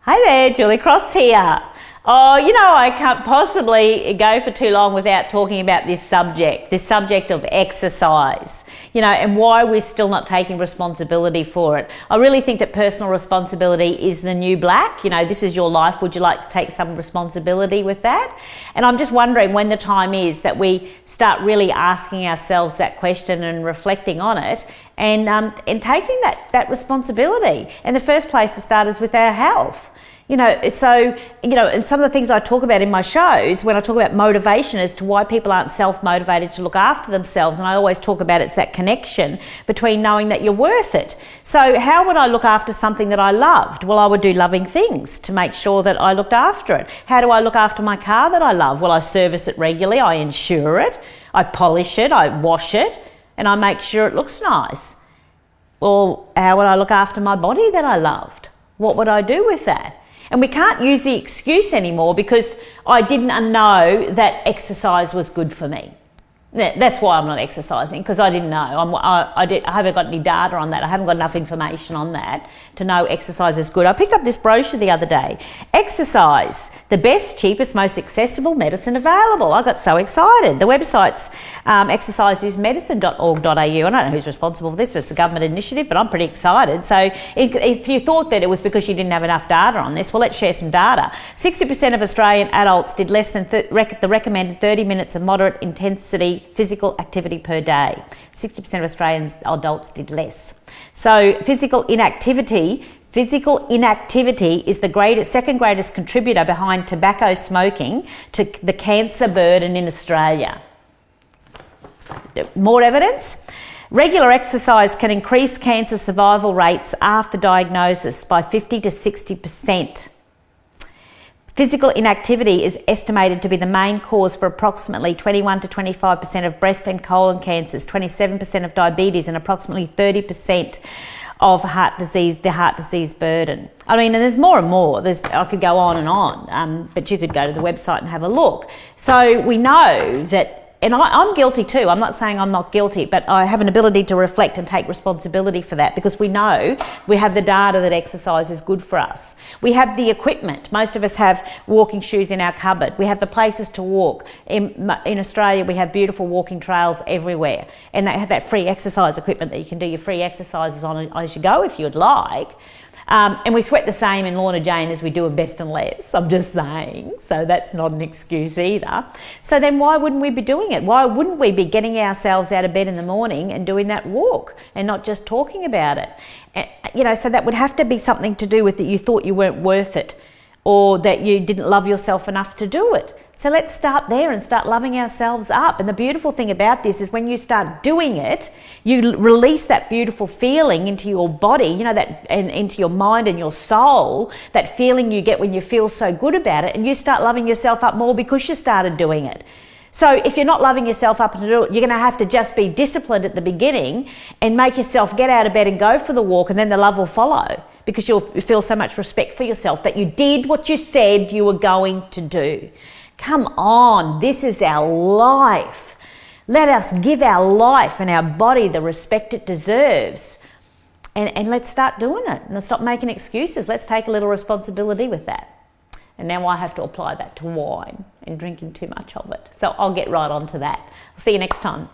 Hey there, Julie Cross here. Oh, I can't possibly go for too long without talking about this subject of exercise, and why we're still not taking responsibility for it. I really think that personal responsibility is the new black. This is your life. Would you like to take some responsibility with that? And I'm just wondering when the time is that we start really asking ourselves that question and reflecting on it and taking that responsibility. And the first place to start is with our health. And some of the things I talk about in my shows, when I talk about motivation as to why people aren't self-motivated to look after themselves, and I always talk about it's that connection between knowing that you're worth it. So how would I look after something that I loved? Well, I would do loving things to make sure that I looked after it. How do I look after my car that I love? Well, I service it regularly, I insure it, I polish it, I wash it, and I make sure it looks nice. Well, how would I look after my body that I loved? What would I do with that? And we can't use the excuse anymore because I didn't know that exercise was good for me. That's why I'm not exercising, because I didn't know. I haven't got any data on that. I haven't got enough information on that to know exercise is good. I picked up this brochure the other day. Exercise, the best, cheapest, most accessible medicine available. I got so excited. The website's exerciseismedicine.org.au. I don't know who's responsible for this, but it's a government initiative, but I'm pretty excited. So if you thought that it was because you didn't have enough data on this, well, let's share some data. 60% of Australian adults did less than the recommended 30 minutes of moderate intensity physical activity per day. 60% of Australian adults did less. So physical inactivity is the second greatest contributor behind tobacco smoking to the cancer burden in Australia. More evidence? Regular exercise can increase cancer survival rates after diagnosis by 50 to 60%. Physical inactivity is estimated to be the main cause for approximately 21 to 25% of breast and colon cancers, 27% of diabetes, and approximately 30% of the heart disease burden. I mean, and there's more and more. I could go on and on, but you could go to the website and have a look. So we know that, and I'm guilty too. I'm not saying I'm not guilty, but I have an ability to reflect and take responsibility for that because we know we have the data that exercise is good for us. We have the equipment. Most of us have walking shoes in our cupboard. We have the places to walk. In Australia, we have beautiful walking trails everywhere, and they have that free exercise equipment that you can do your free exercises on as you go if you'd like. And we sweat the same in Lorna Jane as we do in Best and Less, I'm just saying. So that's not an excuse either. So then why wouldn't we be doing it? Why wouldn't we be getting ourselves out of bed in the morning and doing that walk and not just talking about it? So that would have to be something to do with that you thought you weren't worth it or that you didn't love yourself enough to do it. So let's start there and start loving ourselves up. And the beautiful thing about this is when you start doing it, you release that beautiful feeling into your body, that and into your mind and your soul, that feeling you get when you feel so good about it, and you start loving yourself up more because you started doing it. So if you're not loving yourself up to do it, you're going to have to just be disciplined at the beginning and make yourself get out of bed and go for the walk, and then the love will follow because you'll feel so much respect for yourself that you did what you said you were going to do. Come on, this is our life. Let us give our life and our body the respect it deserves. And let's start doing it. And stop making excuses. Let's take a little responsibility with that. And now I have to apply that to wine and drinking too much of it. So I'll get right on to that. I'll see you next time.